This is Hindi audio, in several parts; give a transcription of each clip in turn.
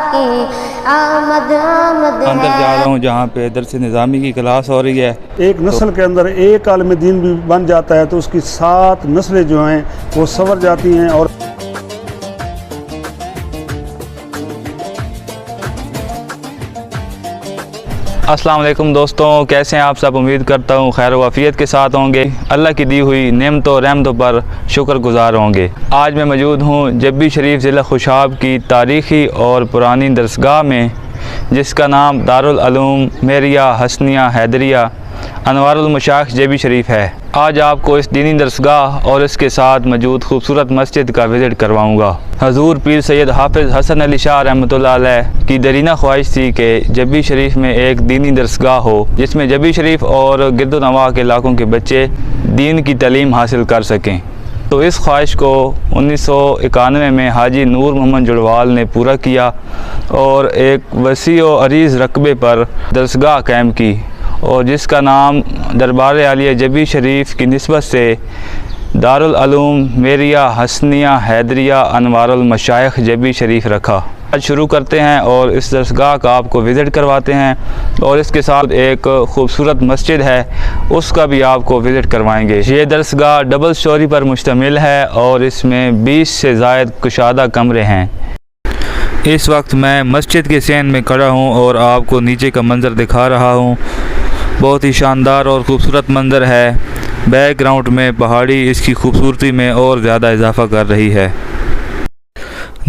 की आमद आमद अंदर है। जा रहा हूँ जहाँ पे दरस निज़ामी की क्लास हो रही है। एक नस्ल के अंदर एक आलिम दीन भी बन जाता है तो उसकी 7 नस्लें जो हैं वो संवर जाती हैं। और अस्सलाम वालेकुम दोस्तों, कैसे हैं आप सब। उम्मीद करता हूँ खैर वाफ़ियत के साथ होंगे। अल्लाह की दी हुई नेमतों रहमतों पर शुक्रगुज़ार होंगे। आज मैं मौजूद हूँ जब्बी शरीफ ज़िला खुशाब की तारीख़ी और पुरानी दरसगाह में, जिसका नाम दारुल उलूम मेरिया हसनिया हैदरिया अनवारुल मशाइख जब्बी शरीफ है। आज आपको इस दीनी दरसगाह और इसके साथ मौजूद खूबसूरत मस्जिद का विज़िट करवाऊँगा। हजूर पीर सैयद हाफिज़ हसन अली शाह रहमतुल्लाह अलैह की दरीना ख्वाहिश थी कि जब्बी शरीफ में एक दीनी दरसगाह हो जिसमें जब्बी शरीफ और गिरदोनवा के इलाकों के बच्चे दीन की तालीम हासिल कर सकें। तो इस ख्वाहिश को 1991 में हाजी नूर मोहम्मद जुड़वाल ने पूरा किया और एक वसी व अरीज़ रकबे पर दरसगाह कायम की और जिसका नाम दरबार आलिया जब्बी शरीफ की निस्बत से दारुल उलूम मेरिया हसनिया हैदरिया अनवारुल मशाइख जब्बी शरीफ रखा। आज शुरू करते हैं और इस दरसगाह का आपको विज़िट करवाते हैं और इसके साथ एक ख़ूबसूरत मस्जिद है उसका भी आपको विज़िट करवाएंगे। ये दरसगाह डबल स्टोरी पर मुश्तमिल है और इसमें 20 से ज़ायद कुशादा कमरे हैं। इस वक्त मैं मस्जिद के सेन में खड़ा हूँ और आपको नीचे का मंज़र दिखा रहा हूँ। बहुत ही शानदार और ख़ूबसूरत मंज़र है। बैकग्राउंड में पहाड़ी इसकी खूबसूरती में और ज़्यादा इजाफ़ा कर रही है।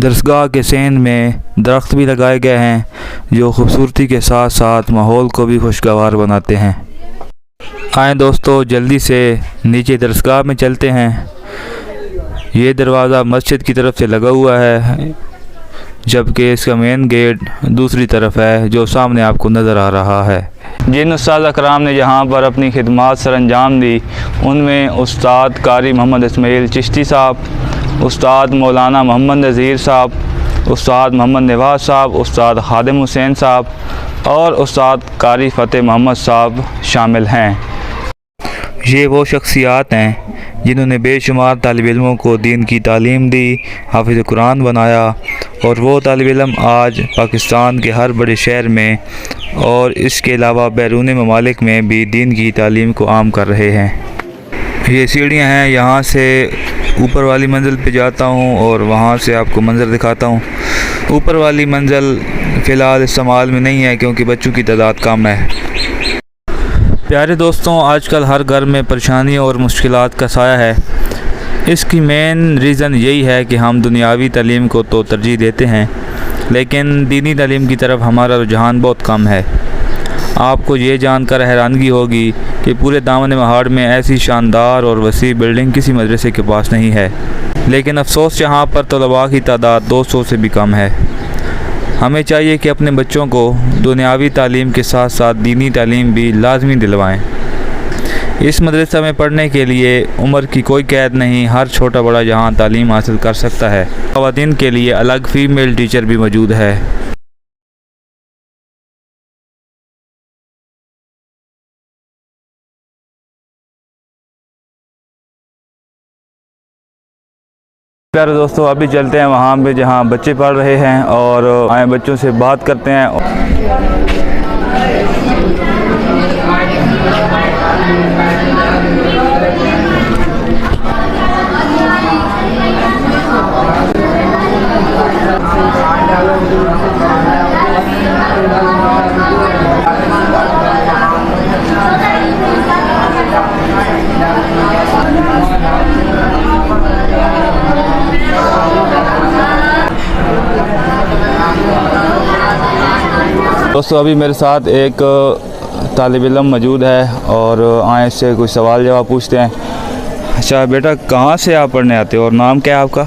दरसगाह के सेन में दरख्त भी लगाए गए हैं जो खूबसूरती के साथ साथ माहौल को भी खुशगवार बनाते हैं। आएँ दोस्तों, जल्दी से नीचे दरसगाह में चलते हैं। ये दरवाज़ा मस्जिद की तरफ से लगा हुआ है जबकि इसका मेन गेट दूसरी तरफ है जो सामने आपको नज़र आ रहा है। जिन उस्ताद अकराम ने यहाँ पर अपनी खिदमात सर अंजाम दी उनमें उस्ताद कारी मोहम्मद इस्माइल चिश्ती साहब, उस्ताद मौलाना मोहम्मद नज़ीर साहब, उस्ताद मोहम्मद नवाज साहब, उस्ताद खादिम हुसैन साहब और उस्ताद कारी फ़तेह मोहम्मद साहब शामिल हैं। ये वो शख्सियात हैं जिन्होंने बेशुमार तालिब इल्मों को दीन की तालीम दी, हाफिज़ कुरान बनाया और वो तालिब इल्म आज पाकिस्तान के हर बड़े शहर में और इसके अलावा बैरून ममालिक में भी दीन की तालीम को आम कर रहे हैं। ये सीढ़ियाँ हैं, यहाँ से ऊपर वाली मंजिल पे जाता हूँ और वहाँ से आपको मंज़र दिखाता हूँ। ऊपर वाली मंजिल फ़िलहाल इस्तेमाल में नहीं है क्योंकि बच्चों की तादाद कम है। प्यारे दोस्तों, आजकल हर घर में परेशानी और मुश्किलात का साया है। इसकी मेन रीज़न यही है कि हम दुनियावी तालीम को तो तरजीह देते हैं लेकिन दीनी तालीम की तरफ हमारा रुझान बहुत कम है। आपको ये जानकर हैरानगी होगी कि पूरे दामन महाड़ में ऐसी शानदार और वसी बिल्डिंग किसी मदरसे के पास नहीं है, लेकिन अफसोस यहाँ पर तलबा की तादाद 200 से भी कम है। हमें चाहिए कि अपने बच्चों को दुनियावी तालीम के साथ साथ दीनी तालीम भी लाजमी दिलवाएं। इस मदरसा में पढ़ने के लिए उम्र की कोई कैद नहीं, हर छोटा बड़ा यहाँ तालीम हासिल कर सकता है। ख़वातीन के लिए अलग फ़ीमेल टीचर भी मौजूद है। प्यारे दोस्तों, अभी चलते हैं वहाँ पे जहाँ बच्चे पढ़ रहे हैं और आए बच्चों से बात करते हैं। दोस्तों, अभी मेरे साथ एक तालिब इल्म मौजूद है और आए इससे कुछ सवाल जवाब पूछते हैं। अच्छा बेटा, कहाँ से आप पढ़ने आते हो और नाम क्या है आपका?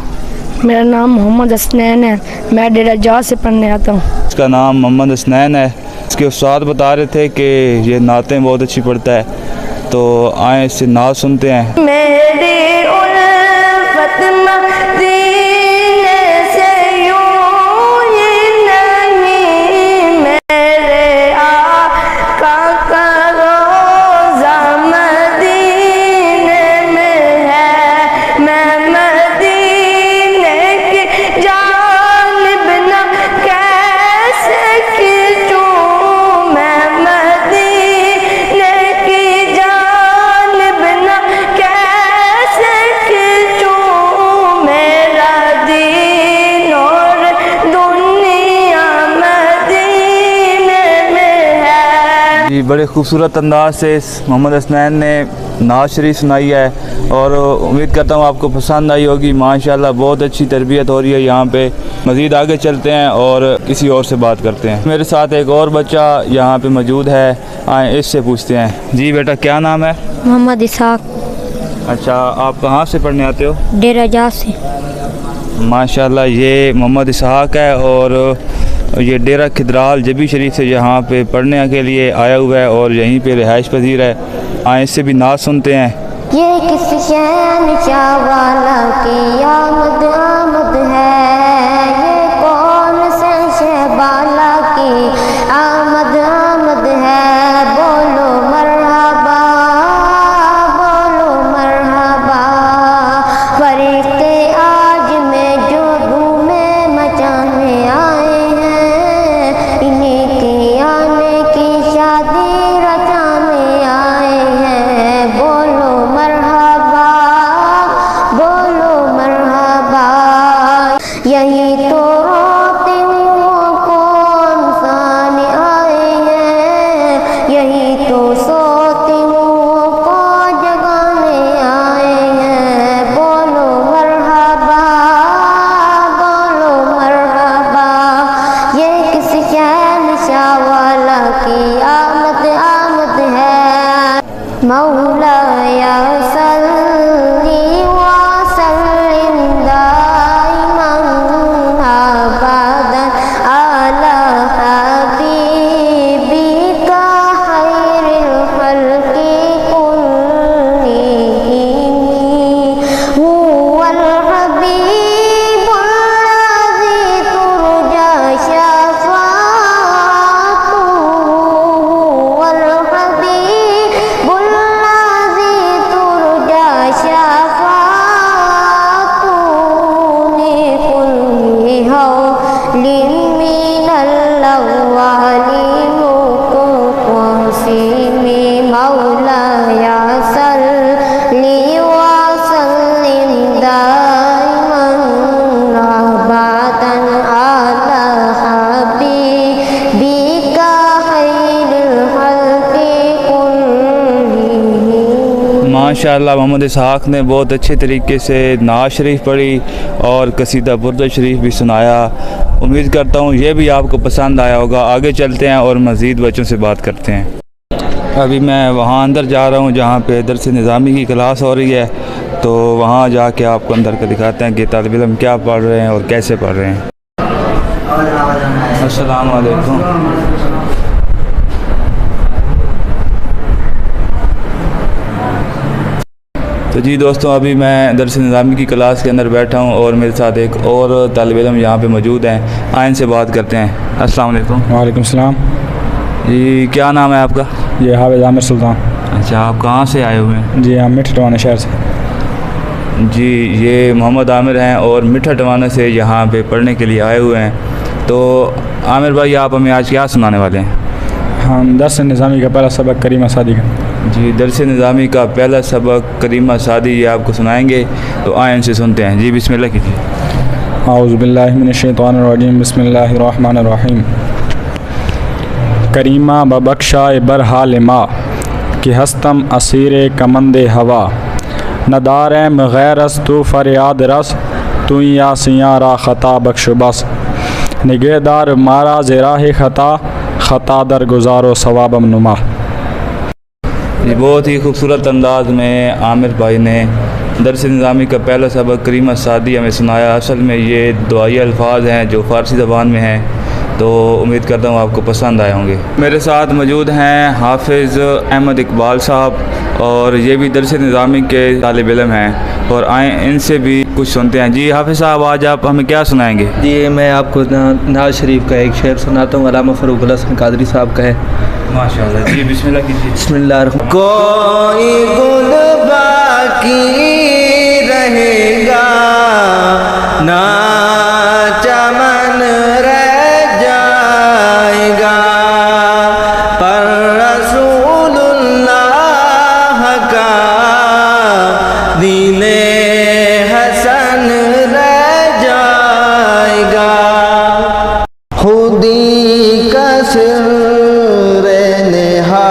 मेरा नाम मोहम्मद हसनैन है, मैं डेरा जा से पढ़ने आता हूँ। इसका नाम मोहम्मद हसनैन है। इसके उस्ताद बता रहे थे कि ये नातें बहुत अच्छी पढ़ता है, तो आए इससे नात सुनते हैं। मेरी उल्फत मदीने से यूं ही नहीं, मेरे आका का रोज़ा मदीने में है, मैं मदीने की जानिब न बड़े खूबसूरत अंदाज से मोहम्मद हसनैन ने नात शरीफ सुनाई है और उम्मीद करता हूँ आपको पसंद आई होगी। माशाल्लाह बहुत अच्छी तरबियत हो रही है यहाँ पे। मज़ीद आगे चलते हैं और किसी और से बात करते हैं। मेरे साथ एक और बच्चा यहाँ पे मौजूद है, आए इससे पूछते हैं। जी बेटा, क्या नाम है? मोहम्मद इसाक, अच्छा, आप कहाँ से पढ़ने आते हो? डेरा जा से। माशाल्लाह, ये मोहम्मद इसहाक है और ये डेरा खिदराल जबी शरीफ से यहाँ पे पढ़ने के लिए आया हुआ है और यहीं पे रिहाइश पजीर है। आए इससे भी नात सुनते हैं। ये किस शहंशाह वाला की आमद आमद है, ये कौन से शहबाला की आमद आमद है। बोलो मरहबा, बोलो मरहबा। फरिश्ते आज में जो धूमे मचाने आए हैं, इन्हीं के आने की शादी रचाने आए हैं। बोलो मरहबा, बोलो मरहबा। यही तो रोते हुए कौन सान आए हैं, यही तो सोते हुए को जगाने आए हैं। बोलो मरहबा, बोलो मरहबा। ये किस शहंशाह वाला की आमद आमद है। मौलाया सल्ली व सल्लिम दाइमन अबदन अला हबीबिका खैरिल खल्क़ि कुल्लिहिम। हुवल हबीबुल लज़ी तुरजा शफ़ाअतुहु, हुवल हबीबुल लज़ी तुरजा शफ़ाअतुहु लिकुल्ली हौलिन मिनल अव्वलिन क़ासिमी। मौलाया सल्ली व सल्लिम दाइमन अबदन अला हबीबिका खैरिल खल्क़ि कुल्लिहिम। माशाल्लाह, मोहम्मद इसहाक ने बहुत अच्छे तरीके से नात शरीफ पढ़ी और कसीदा बुर्दा शरीफ भी सुनाया। उम्मीद करता हूँ ये भी आपको पसंद आया होगा। आगे चलते हैं और मज़ीद बच्चों से बात करते हैं। अभी मैं वहाँ अंदर जा रहा हूँ जहाँ पे दरस निज़ामी की क्लास हो रही है, तो वहाँ जाके आपको अंदर का दिखाते हैं कि तालिब इल्म क्या पढ़ रहे हैं और कैसे पढ़ रहे हैं। अस्सलाम वालेकुम। तो जी दोस्तों, अभी मैं दरस निज़ामी की क्लास के अंदर बैठा हूँ और मेरे साथ एक और तालिब इल्म यहाँ पे मौजूद हैं। आइन से बात करते हैं। अस्सलाम वालेकुम। वालेकुम सलाम। जी, क्या नाम है आपका? ये हाफिज़ आमिर सुल्तान। अच्छा, आप कहाँ से आए हुए हैं? जी, हम मिठ टवाना शहर से। जी, ये मोहम्मद आमिर हैं और मिठा टवाना से यहाँ पे पढ़ने के लिए आए हुए हैं। तो आमिर भाई, आप हमें आज क्या सुनाने वाले हैं? हम दरस निज़ामी का पहला सबक करीमा सादी का। जी, दरस निज़ामी का पहला सबक करीमा सादी ये आपको सुनाएंगे, तो आए इनसे सुनते हैं। जी, बिस्मिल्लाह कीजिए। आऊज़ु बिल्लाहि मिनश शैतानिर रजीम, बिस्मिल्लाहिर रहमानिर रहीम। करीमा बबख्शा बरहाल मा कि हस्तम असीर कमंदे हवा। नदार गैरस तू फरियाद रस, तू या सियारा ख़ता बख्श बस। निगहदार मारा ज़राह ख़ता, ख़ता दर गुजारो सवाबम नुमा। ये बहुत ही खूबसूरत अंदाज में आमिर भाई ने दरस निज़ामी का पहला सबक करीमा सादी हमें सुनाया। असल में ये दुआई अल्फाज हैं जो फ़ारसी ज़बान में हैं, तो उम्मीद करता हूँ आपको पसंद आए होंगे। मेरे साथ मौजूद हैं हाफिज़ अहमद इकबाल साहब और ये भी दरस निज़ामी के तालिब इल्म हैं, और आए इनसे भी कुछ सुनते हैं। जी हाफिज़ साहब, आज आप हमें क्या सुनाएंगे? जी, मैं आपको नाज शरीफ का एक शेर सुनाता हूँ, अल्लामा फ़रूक़ुल हसन कादरी साहब का है। माशाअल्लाह। जी, बिस्मिल्लाह कीजिए। बिस्मिल्लाह। कोई गुल बाकी रहेगा ना चमन रह जाएगा, पर रसूलुल्लाह का दीने हसन रह जाएगा। खुदी का सिर नेहा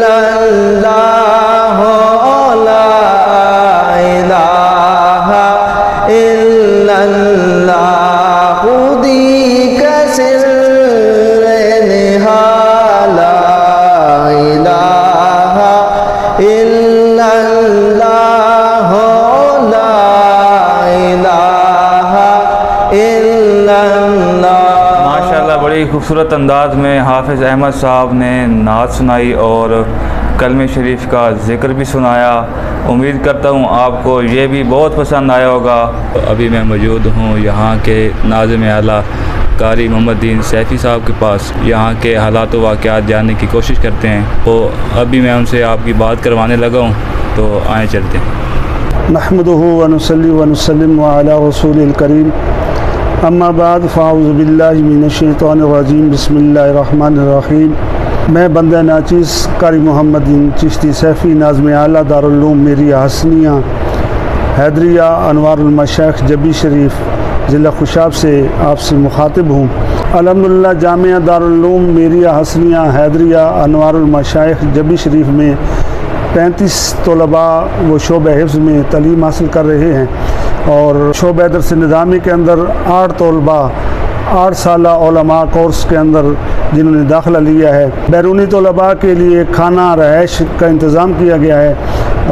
इल्लल्लाह ला इलाहा इल्लल्लाह खुदी का सिर्रे निहाला इलाहा इल्लल्लाह ला इलाहा इल्लल्लाह। माशाल्लाह बड़ी खूबसूरत अंदाज में हाफिज़ अहमद साहब ने नात सुनाई और कलमे शरीफ का ज़िक्र भी सुनाया। उम्मीद करता हूँ आपको ये भी बहुत पसंद आया होगा। अभी मैं मौजूद हूँ यहाँ के नाज़िम आला कारी मोहम्मद दीन सैफ़ी साहब के पास। यहाँ के हालात व वाक़यात जानने की कोशिश करते हैं। तो अभी मैं उनसे आपकी बात करवाने लगा हूँ, तो आए चलते हैं। नहमदुहु व नुसल्ली व नुसल्लिम अला रसूलिल करीम अम्मा बाद फ़ाऊज़ु बिल्लाहि मिनश शैतानिर रजीम बिस्मिल्लाहिर रहमानिर रहीम। मैं बंदा नाचीज़ कारी मोहम्मद दीन चिश्ती सैफ़ी नाज़िम आला दारुल उलूम मेरिया हसनिया हैदरिया अनवारुल मशाइख़ जबी शरीफ ज़िला खुशाब से आपसे मुखातिब हूँ। अल्हम्दुलिल्लाह जामिया दारुल उलूम मेरिया हसनिया हैदरिया अनवारुल मशाइख़ जबी शरीफ में 35 तलबा व शोबे हिफ्ज़ में तालीम हासिल कर रहे हैं और शोबे दर्स निज़ामी के अंदर 8 तलबा 8 साला उलमा कोर्स के अंदर जिन्होंने दाखिला लिया है। बैरूनी तलबा के लिए खाना रहाइश का इंतज़ाम किया गया है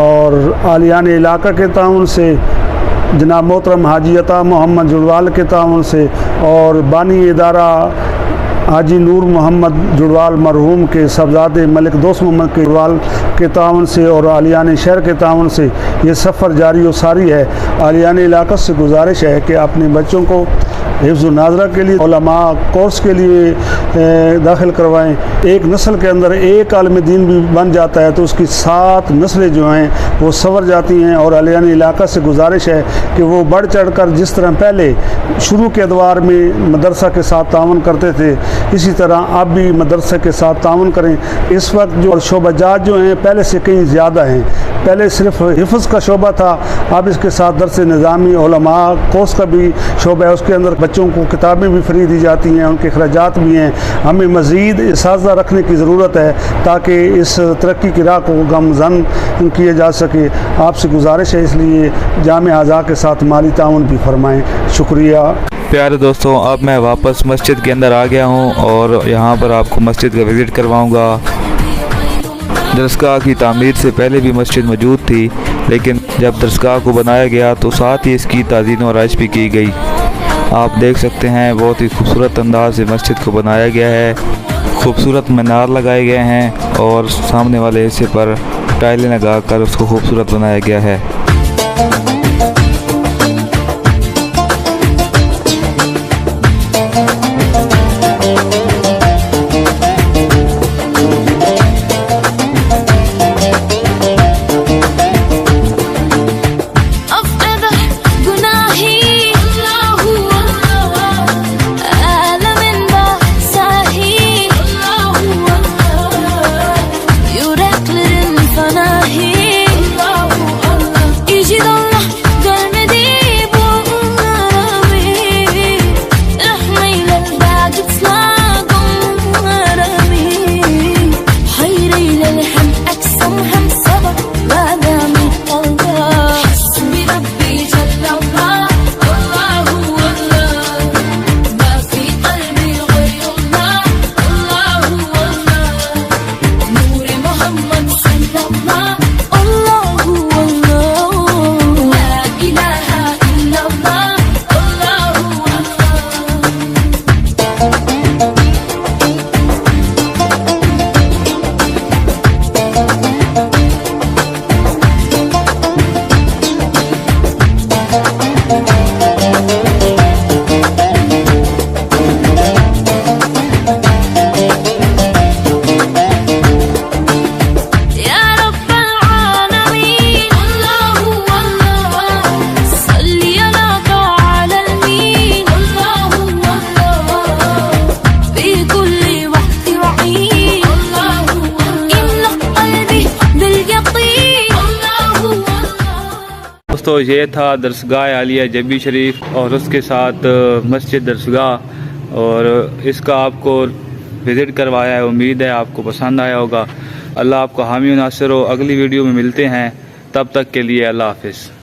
और आलियान इलाका के ताउन से जनाब मोहतरम हाजी अता मोहम्मद जुड़वाल के ताउन से और बानी इदारा हाजी नूर मोहम्मद जुड़वाल मरहूम के साहबजादे मलिक दोस्त मोहम्मद के जुड़वाल के ताउन से और आलियान शहर के ताउन से ये सफ़र जारी व सारी है। आलियान इलाका से गुजारिश है कि अपने बच्चों को हिफ्ज़ नाज़रा के लिए उलमा कोर्स के लिए दाखिल करवाएं। एक नस्ल के अंदर एक आलिम दीन भी बन जाता है तो उसकी 7 नस्लें जो हैं वो संवर जाती हैं। और आलियान इलाका से गुजारिश है कि वो बढ़ चढ़ कर जिस तरह पहले शुरू के अदवार में मदरसा के साथ ताउन करते थे, इसी तरह अब भी मदरसा के साथ ताउन करें। इस वक्त जो शोबाजात जो हैं पहले से कहीं ज़्यादा हैं। पहले सिर्फ हिफ्ज़ का शोबा था, अब इसके साथ दर्स निज़ामी उलमा कोर्स का भी शोबा है। उसके अंदर बच्चों को किताबें भी फ्री दी जाती हैं, उनके अखराजात भी हैं। हमें मज़ीद इसाज़ा रखने की ज़रूरत है ताकि इस तरक्की की राह को गमज़न किया जा सके। आपसे गुजारिश है इसलिए जामिया आज़ा के साथ माली ताउन भी फरमाएँ। शुक्रिया। प्यारे दोस्तों, अब मैं वापस मस्जिद के अंदर आ गया हूँ और यहाँ पर आपको मस्जिद का विज़िट करवाऊँगा। दरसगाह की तामीर से पहले भी मस्जिद मौजूद थी, लेकिन जब दरसगाह को बनाया गया तो साथ ही इसकी ताज़ीन और आइश भी की गई। आप देख सकते हैं बहुत ही खूबसूरत अंदाज से मस्जिद को बनाया गया है। खूबसूरत मीनार लगाए गए हैं और सामने वाले हिस्से पर टाइलें लगाकर उसको खूबसूरत बनाया गया है। दोस्तों ये था दरसगाह आलिया जबी शरीफ और उसके साथ मस्जिद दरसगाह, और इसका आपको विज़िट करवाया है। उम्मीद है आपको पसंद आया होगा। अल्लाह आपका हामी व नासिर हो। अगली वीडियो में मिलते हैं, तब तक के लिए अल्लाह हाफिज़।